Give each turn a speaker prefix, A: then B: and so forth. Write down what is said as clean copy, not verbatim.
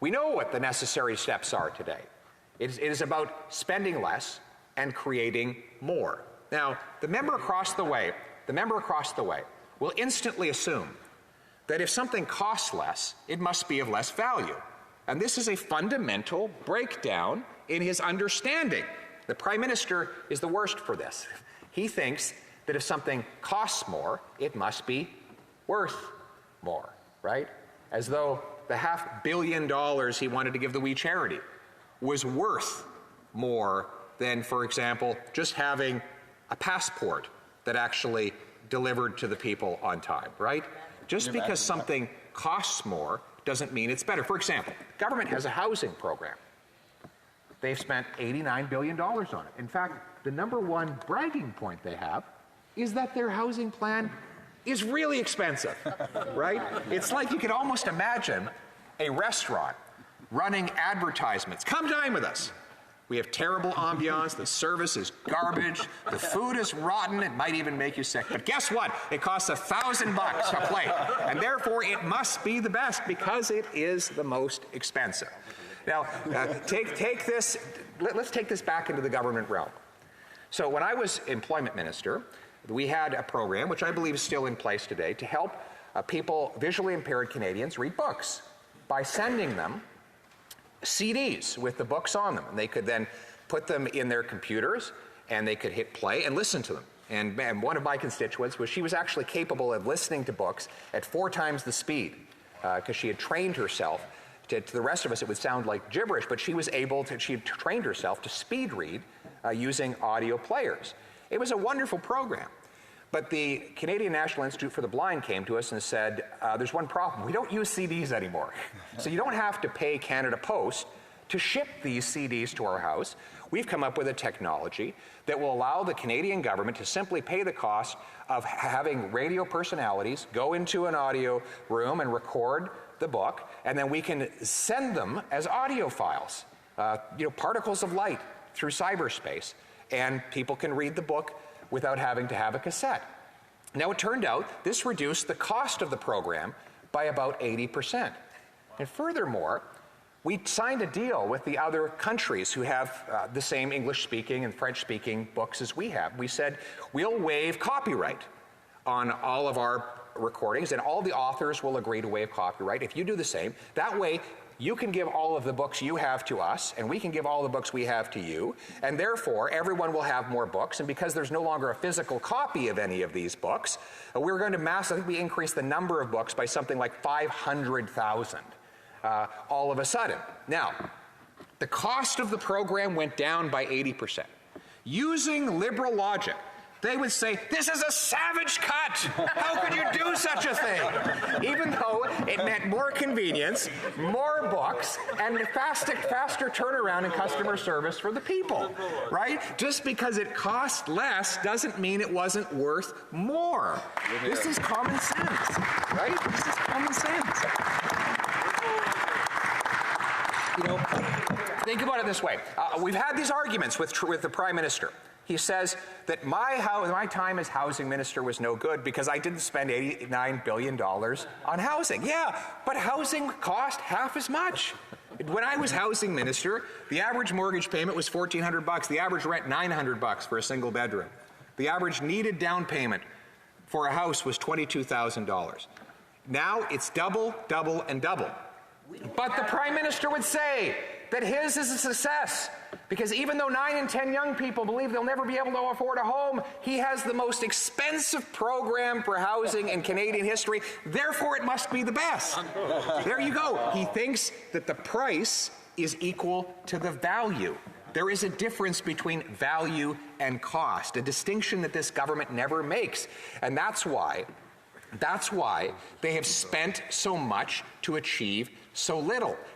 A: We know what the necessary steps are today. It is about spending less and creating more. Now, the member across the way will instantly assume that if something costs less, it must be of less value. And this is a fundamental breakdown in his understanding. The Prime Minister is the worst for this. He thinks that if something costs more, it must be worth more, right? As though the $500 million he wanted to give the wee charity was worth more than, for example, just having a passport that actually delivered to the people on time, right? Just because something costs more doesn't mean it's better. For example, government has a housing program. They've spent $89 billion on it. In fact, the number one bragging point they have is that their housing plan is really expensive, right? It's like you could almost imagine a restaurant running advertisements. Come dine with us. We have terrible ambiance, the service is garbage, the food is rotten, it might even make you sick. But guess what? It costs $1,000 a plate, and therefore it must be the best because it is the most expensive. Now, let's take this back into the government realm. So when I was employment minister, we had a program, which I believe is still in place today, to help people, visually impaired Canadians, read books by sending them CDs with the books on them. And they could then put them in their computers and they could hit play and listen to them. And one of my constituents she was actually capable of listening to books at 4 times the speed because she had trained herself. To the rest of us, it would sound like gibberish, but she had trained herself to speed read using audio players. It was a wonderful program. But the Canadian National Institute for the Blind came to us and said, there's one problem. We don't use CDs anymore. So you don't have to pay Canada Post to ship these CDs to our house. We've come up with a technology that will allow the Canadian government to simply pay the cost of having radio personalities go into an audio room and record the book, and then we can send them as audio files, particles of light through cyberspace, and people can read the book without having to have a cassette. Now, it turned out this reduced the cost of the program by about 80%. And furthermore, we signed a deal with the other countries who have the same English-speaking and French-speaking books as we have. We said, we'll waive copyright on all of our recordings, and all the authors will agree to waive copyright if you do the same. That way, you can give all of the books you have to us, and we can give all the books we have to you, and therefore everyone will have more books. And because there's no longer a physical copy of any of these books, we're going to I think we increased the number of books by something like 500,000 all of a sudden. Now, the cost of the program went down by 80%. Using liberal logic, they would say, this is a savage cut! How could you do such a thing? Even though it meant more convenience, more books, and faster turnaround and customer service for the people, right? Just because it cost less doesn't mean it wasn't worth more. This is common sense, right? This is common sense. Think about it this way. We've had these arguments with the Prime Minister. He says that my time as housing minister was no good because I didn't spend $89 billion on housing. Yeah, but housing cost half as much. When I was housing minister, the average mortgage payment was $1,400. The average rent, $900 for a single bedroom. The average needed down payment for a house was $22,000. Now it's double, double, and double. But the Prime Minister would say that his is a success because even though 9 in 10 young people believe they'll never be able to afford a home, he has the most expensive program for housing in Canadian history. Therefore, it must be the best. There you go. He thinks that the price is equal to the value. There is a difference between value and cost, a distinction that this government never makes. And that's why they have spent so much to achieve so little.